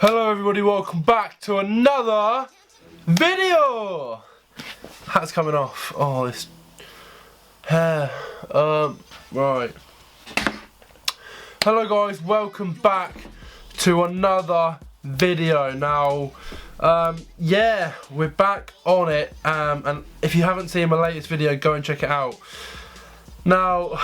Hello everybody, welcome back to another video! Hat's coming off. Oh, this hair. Right. Hello guys, welcome back to another video. Now, yeah, we're back on it. And if you haven't seen my latest video, go and check it out. Now,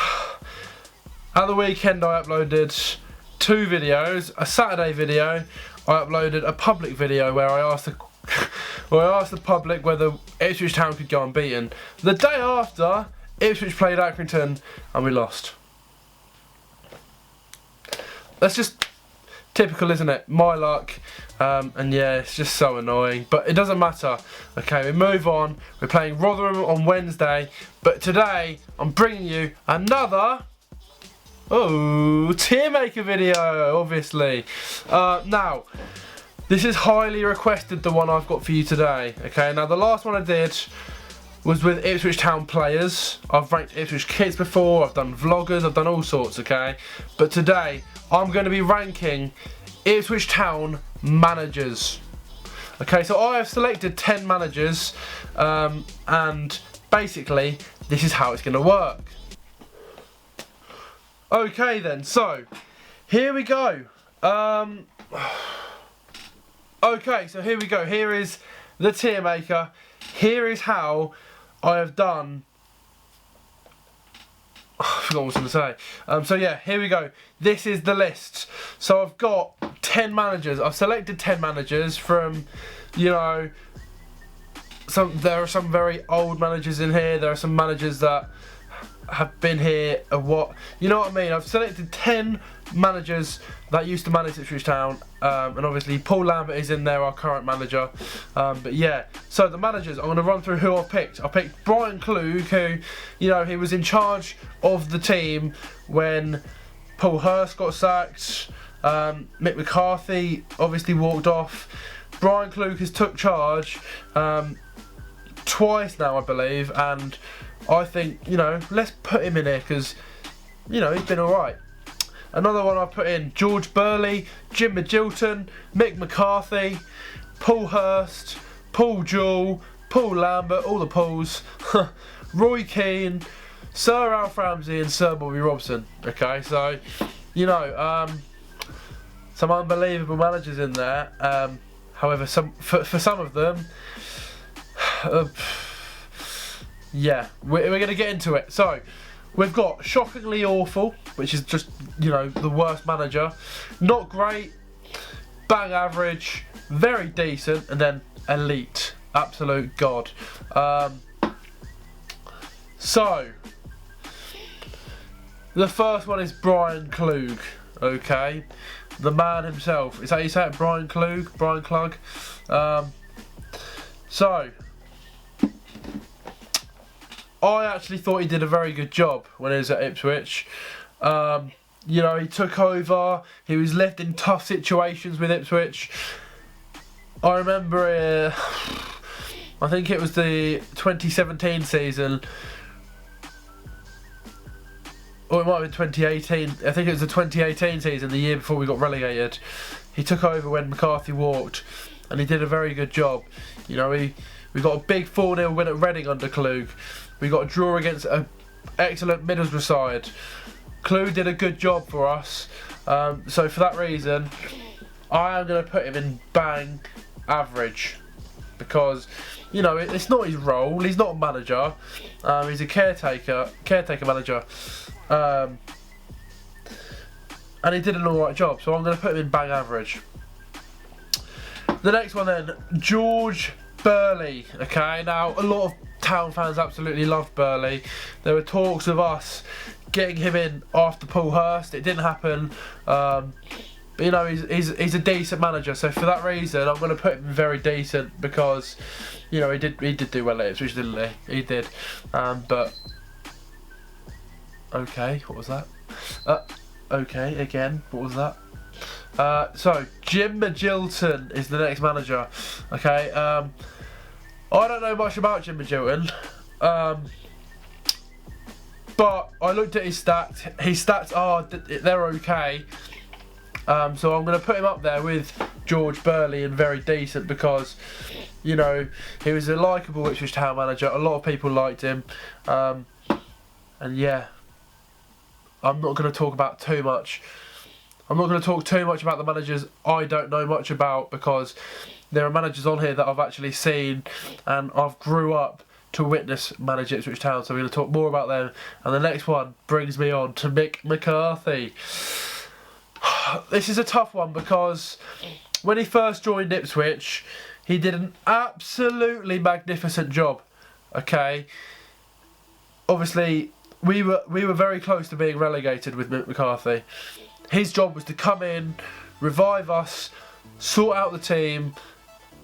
at the weekend I uploaded two videos. A Saturday video, I uploaded a public video where I asked the public whether Ipswich Town could go unbeaten. The day after, Ipswich played Accrington and we lost. That's just typical, isn't it? My luck. And yeah, it's just so annoying. But it doesn't matter. Okay, we move on. We're playing Rotherham on Wednesday. But today, I'm bringing you another tier maker video, obviously. Now, this is highly requested, the one I've got for you today. Okay, now the last one I did was with Ipswich Town players. I've ranked Ipswich kids before, I've done vloggers, I've done all sorts, okay? But today, I'm going to be ranking Ipswich Town managers. Okay, so I have selected 10 managers, and basically, this is how it's going to work. Okay then, so here we go. Okay, so here we go. Here is the tier maker. Here is how I have done. I forgot what I was going to say. So yeah, here we go. This is the list. So I've got 10 managers. I've selected 10 managers from, you know, there are some very old managers in here. There are some managers that have been here you know what I mean. I've selected 10 managers that used to manage Ipswich Town, and obviously Paul Lambert is in there, our current manager. But yeah, so the managers, I'm going to run through who I picked. I picked Brian Klug, who, you know, he was in charge of the team when Paul Hurst got sacked. Mick McCarthy obviously walked off. Brian Klug has took charge twice now, I believe, and I think, you know, let's put him in here because, you know, he's been alright. Another one I put in, George Burley, Jim Magilton, Mick McCarthy, Paul Hurst, Paul Jewell, Paul Lambert, all the Pauls, Roy Keane, Sir Alf Ramsey and Sir Bobby Robson. Okay, so, you know, some unbelievable managers in there. However, for some of them, yeah, we're going to get into it. So, we've got Shockingly Awful, which is just, you know, the worst manager. Not Great, Bang Average, Very Decent, and then Elite. Absolute God. So, the first one is Brian Klug, okay? The man himself. Is that how you say it? Brian Klug? Brian Klug? So, I actually thought he did a very good job when he was at Ipswich. You know, he took over, he was left in tough situations with Ipswich. I remember, I think it was the 2017 season, or it might have been 2018, I think it was the 2018 season, the year before we got relegated. He took over when McCarthy walked, and he did a very good job. You know, we got a big 4-0 win at Reading under Klug. We got a draw against an excellent Middlesbrough side. Klug did a good job for us. So for that reason, I am going to put him in Bang Average. Because, you know, it's not his role. He's not a manager. He's a caretaker manager. And he did an alright job. So I'm going to put him in Bang Average. The next one then, George Burley. Okay, now a lot of Town fans absolutely love Burley. There were talks of us getting him in after Paul Hurst. It didn't happen. But you know, he's a decent manager. So for that reason, I'm going to put him very decent because, you know, he did do well at Ipswich, didn't he? He did. But okay, what was that? Okay, again, what was that? So Jim Magilton is the next manager. Okay. I don't know much about Jim Magilton, but I looked at his stats. His stats they're okay. So I'm going to put him up there with George Burley and very decent because, you know, he was a likeable Ipswich Town manager. A lot of people liked him. And yeah, I'm not going to talk about too much. I'm not going to talk too much about the managers I don't know much about, because there are managers on here that I've actually seen and I've grew up to witness manage Ipswich Town, so we're going to talk more about them. And the next one brings me on to Mick McCarthy. This is a tough one because when he first joined Ipswich, he did an absolutely magnificent job. Okay, obviously we were very close to being relegated with Mick McCarthy. His job was to come in, revive us, sort out the team,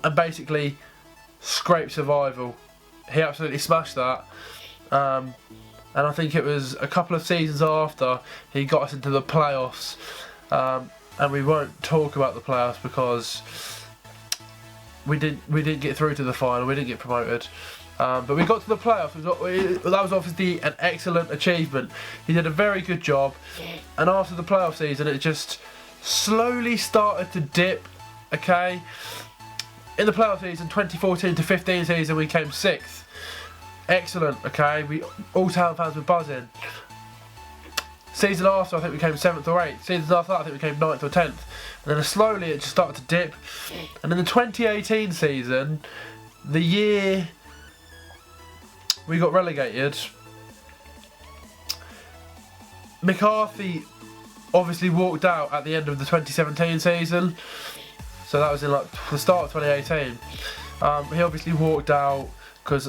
and basically scrape survival. He absolutely smashed that. And I think it was a couple of seasons after he got us into the playoffs. And we won't talk about the playoffs because we didn't get through to the final. We didn't get promoted. But we got to the playoffs. That was obviously an excellent achievement. He did a very good job. And after the playoff season, it just slowly started to dip. Okay. In the playoff season, 2014 to 15 season, we came 6th. Excellent, okay. All Town fans were buzzing. Season after, I think we came 7th or 8th. Season after that, I think we came 9th or 10th. And then slowly it just started to dip. And in the 2018 season, the year we got relegated, McCarthy obviously walked out at the end of the 2017 season. So that was in like the start of 2018. He obviously walked out because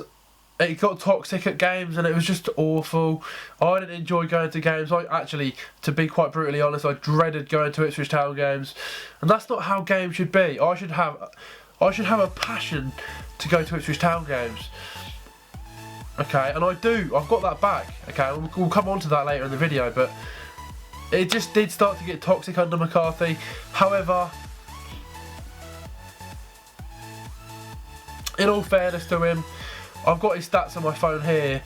it got toxic at games and it was just awful. I didn't enjoy going to games. I actually, to be quite brutally honest, I dreaded going to Ipswich Town games, and that's not how games should be. I should have a passion to go to Ipswich Town games. Okay, and I do. I've got that back. Okay, we'll come on to that later in the video, but it just did start to get toxic under McCarthy. However, in all fairness to him, I've got his stats on my phone here.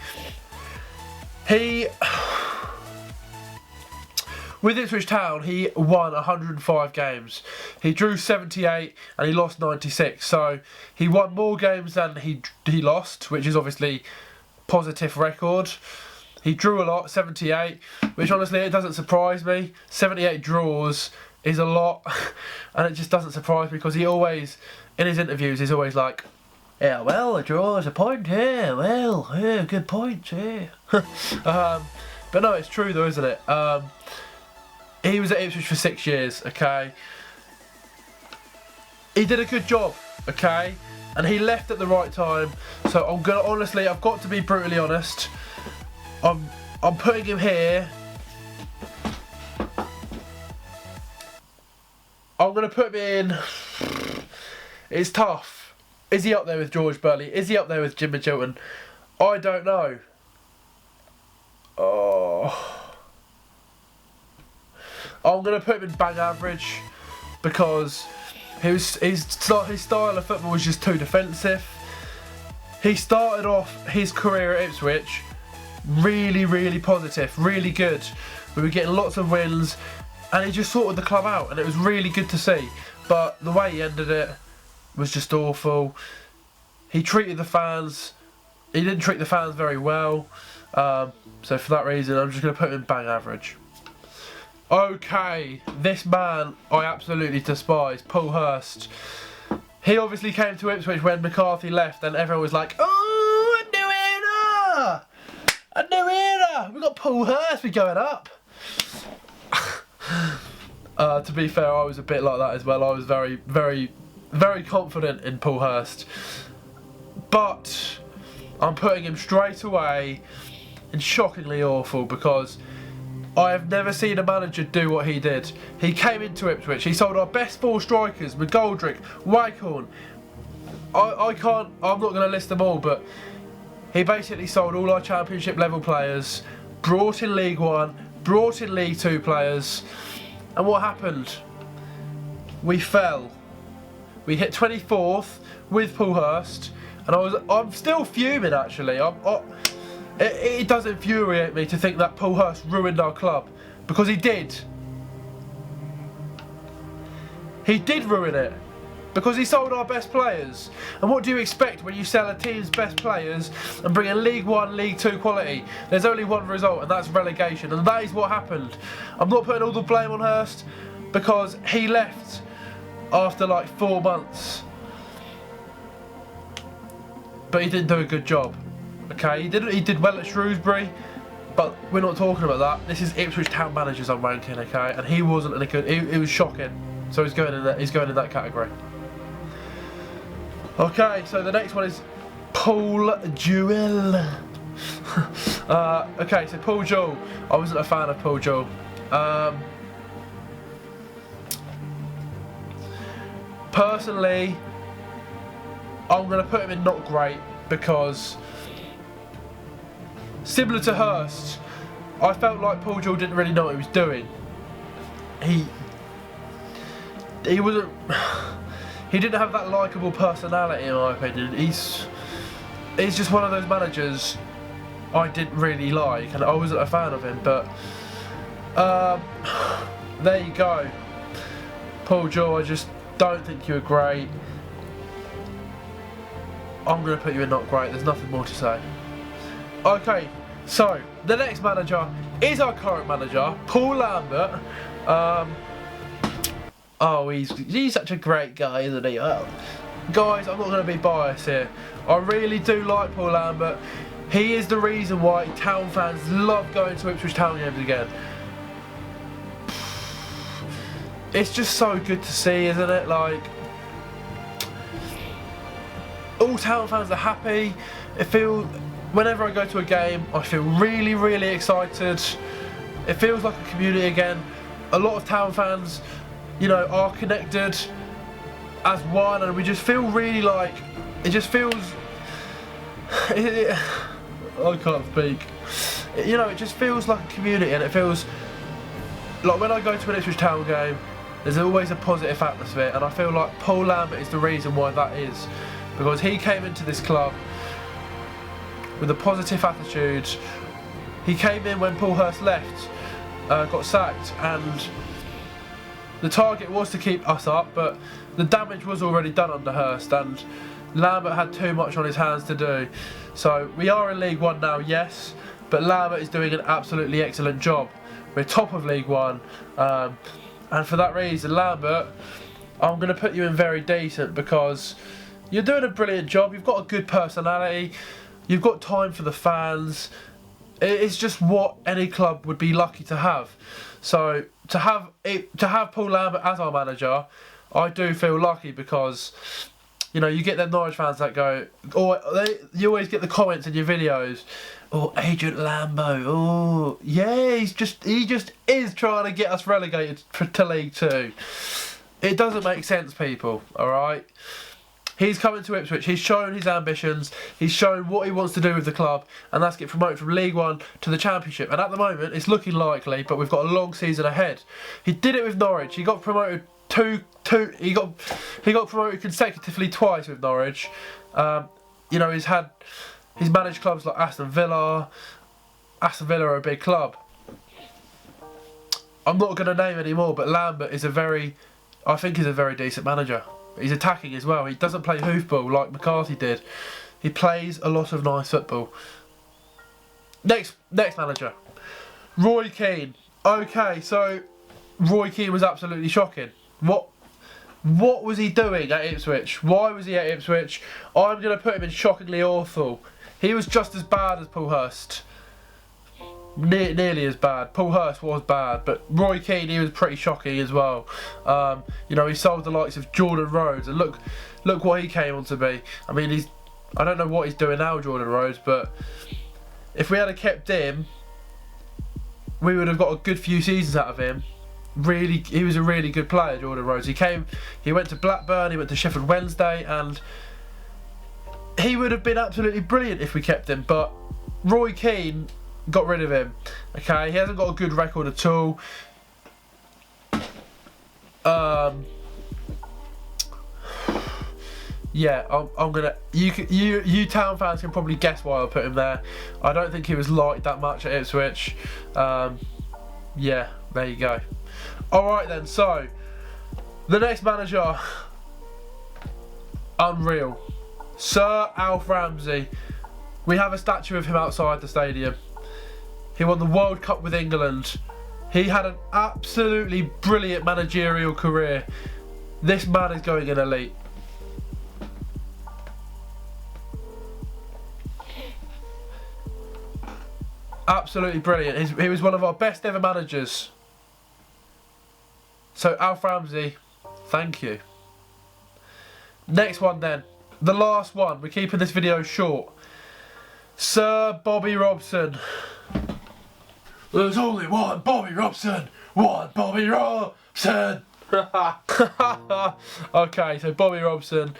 With Ipswich Town, he won 105 games. He drew 78 and he lost 96. So he won more games than he lost, which is obviously positive record. He drew a lot, 78, which honestly it doesn't surprise me. 78 draws is a lot, and it just doesn't surprise me because he always, in his interviews, he's always like, yeah, well, a draw is a point here. Well, yeah, good points here. But no, it's true though, isn't it? He was at Ipswich for 6 years, okay? He did a good job, okay? And he left at the right time. So I'm gonna, honestly, I've got to be brutally honest. I'm putting him here. I'm gonna put him in. It's tough. Is he up there with George Burley? Is he up there with Jim Mitchelton? I don't know. Oh. I'm going to put him in bang average because his style of football was just too defensive. He started off his career at Ipswich really, really positive, really good. We were getting lots of wins and he just sorted the club out and it was really good to see. But the way he ended it was just awful. He treated the fans, he didn't treat the fans very well. So for that reason, I'm just going to put him in bang average. Okay, this man I absolutely despise, Paul Hurst. He obviously came to Ipswich when McCarthy left and everyone was like, oh, a new era! A new era! We've got Paul Hurst, we're going up. To be fair, I was a bit like that as well. I was very, very, very confident in Paul Hurst. But I'm putting him straight away in shockingly awful because I have never seen a manager do what he did. He came into Ipswich, he sold our best 4 strikers, McGoldrick, Waghorn. I'm not going to list them all, but he basically sold all our championship level players, brought in League One, brought in League Two players, and what happened? We fell. We hit 24th with Paul Hurst, and I'm still fuming actually. It does infuriate me to think that Paul Hurst ruined our club, because he did. He did ruin it. Because he sold our best players. And what do you expect when you sell a team's best players and bring in League 1, League 2 quality? There's only one result, and that's relegation. And that is what happened. I'm not putting all the blame on Hurst, because he left after like 4 months. But he didn't do a good job. Okay, he did well at Shrewsbury, but we're not talking about that. This is Ipswich Town managers I'm ranking, okay? And he wasn't any good. It was shocking. So he's going in that category. Okay, so the next one is Paul Jewell. Okay, so Paul Jewell. I wasn't a fan of Paul Jewell. Personally, I'm going to put him in not great, because similar to Hurst, I felt like Paul Jewell didn't really know what he was doing. He wasn't. He didn't have that likeable personality, in my opinion. He's just one of those managers I didn't really like, and I wasn't a fan of him. But there you go, Paul Jewell. I just don't think you were great. I'm going to put you in not great. There's nothing more to say. Okay, so the next manager is our current manager, Paul Lambert. Oh, he's such a great guy, isn't he? Oh. Guys, I'm not going to be biased here. I really do like Paul Lambert. He is the reason why Town fans love going to Ipswich Town games again. It's just so good to see, isn't it? Like, all Town fans are happy. Whenever I go to a game, I feel really, really excited. It feels like a community again. A lot of Town fans, you know, are connected as one, and we just feel really like, it just feels, I can't speak. You know, it just feels like a community, and it feels like when I go to an Ipswich Town game, there's always a positive atmosphere, and I feel like Paul Lambert is the reason why that is, because he came into this club with a positive attitude. He came in when Paul Hurst left, got sacked, and the target was to keep us up, but the damage was already done under Hurst, and Lambert had too much on his hands to do. So we are in League 1 now, yes, but Lambert is doing an absolutely excellent job. We're top of League 1, and for that reason, Lambert, I'm going to put you in very decent, because you're doing a brilliant job. You've got a good personality, you've got time for the fans. It's just what any club would be lucky to have. So to have Paul Lambert as our manager, I do feel lucky, because you know, you get them Norwich fans that go, or you always get the comments in your videos, oh, Agent Lambo, oh yeah, he just is trying to get us relegated to League 2. It doesn't make sense, people. All right. He's coming to Ipswich, he's shown his ambitions, he's shown what he wants to do with the club, and that's get promoted from League 1 to the Championship. And at the moment, it's looking likely, but we've got a long season ahead. He did it with Norwich. He got promoted he got promoted consecutively twice with Norwich. You know, he's managed clubs like Aston Villa. Aston Villa are a big club. I'm not going to name any more, but Lambert is I think he's a very decent manager. He's attacking as well. He doesn't play hoofball like McCarthy did. He plays a lot of nice football. Next manager, Roy Keane. Okay, so Roy Keane was absolutely shocking. What was he doing at Ipswich? Why was he at Ipswich? I'm going to put him in shockingly awful. He was just as bad as Paul Hurst. Nearly as bad. Paul Hurst was bad, but Roy Keane, he was pretty shocking as well. You know, he sold the likes of Jordan Rhodes, and look what he came on to be. I mean, I don't know what he's doing now, Jordan Rhodes, but if we had kept him, we would have got a good few seasons out of him. Really, he was a really good player, Jordan Rhodes. He went to Blackburn, he went to Sheffield Wednesday, and he would have been absolutely brilliant if we kept him. But Roy Keane got rid of him. Okay, he hasn't got a good record at all. Yeah, I'm gonna. You Town fans can probably guess why I put him there. I don't think he was liked that much at Ipswich. Yeah, there you go. All right then. So The next manager, unreal, Sir Alf Ramsey. We have a statue of him outside the stadium. He won the World Cup with England. He had an absolutely brilliant managerial career. This man is going in elite. Absolutely brilliant. He was one of our best ever managers. So Alf Ramsey, thank you. Next one then. The last one. We're keeping this video short. Sir Bobby Robson. There's only one Bobby Robson. One Bobby Robson. Okay, so Bobby Robson,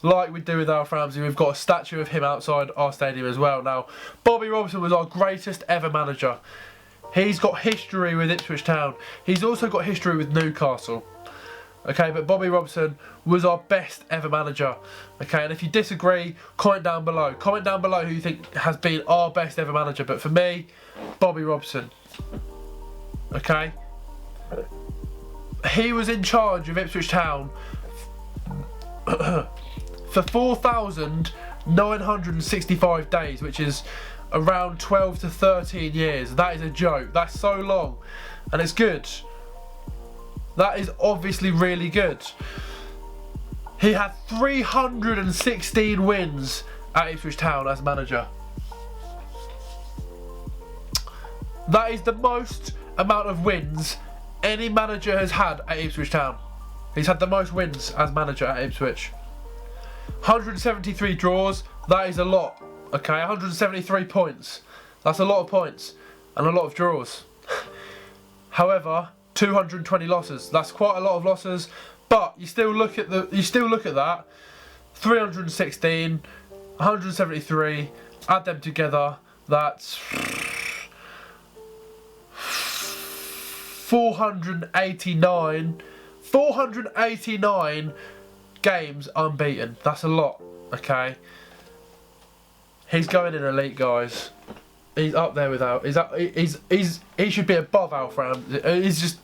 like we do with Alf Ramsey, we've got a statue of him outside our stadium as well. Now, Bobby Robson was our greatest ever manager. He's got history with Ipswich Town. He's also got history with Newcastle. Okay, but Bobby Robson was our best ever manager. Okay, and if you disagree, comment down below. Comment down below who you think has been our best ever manager. But for me, Bobby Robson. Okay? He was in charge of Ipswich Town for 4,965 days, which is around 12 to 13 years. That is a joke. That's so long. And it's good. That is obviously really good. He had 316 wins at Ipswich Town as manager. That is the most amount of wins any manager has had at Ipswich Town. He's had the most wins as manager at Ipswich. 173 draws, that is a lot. Okay, 173 points. That's a lot of points and a lot of draws. However, 220 losses. That's quite a lot of losses, but you still look at that. 316, 173, add them together, that's 489 games unbeaten. That's a lot, okay? He's going in elite, guys. He's up there with Alf. He should be above Alf Ramsey. He's just,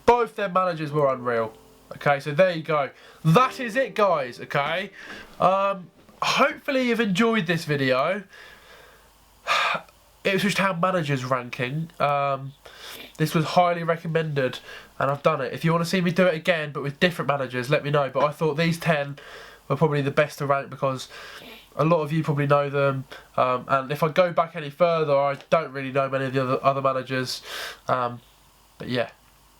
both their managers were unreal. Okay, so there you go. That is it, guys. Okay. Hopefully you've enjoyed this video. Ipswich Town managers ranking. This was highly recommended, and I've done it. If you want to see me do it again, but with different managers, let me know. But I thought these 10 were probably the best to rank because a lot of you probably know them, and if I go back any further, I don't really know many of the other managers. But yeah,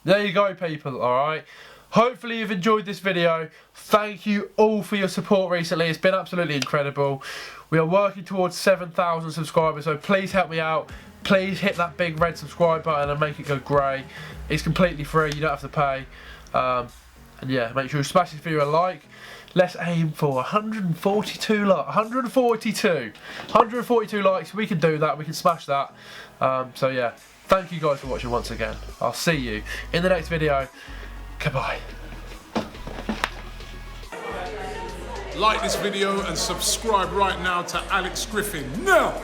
there you go, people. Alright, hopefully you've enjoyed this video. Thank you all for your support recently. It's been absolutely incredible. We are working towards 7,000 subscribers, so please help me out. Please hit that big red subscribe button and make it go grey. It's completely free, you don't have to pay. And yeah, make sure you smash this video a like. Let's aim for 142 likes. We can do that. We can smash that. So yeah, thank you guys for watching once again. I'll see you in the next video. Goodbye. Like this video and subscribe right now to Alex Griffin. Now!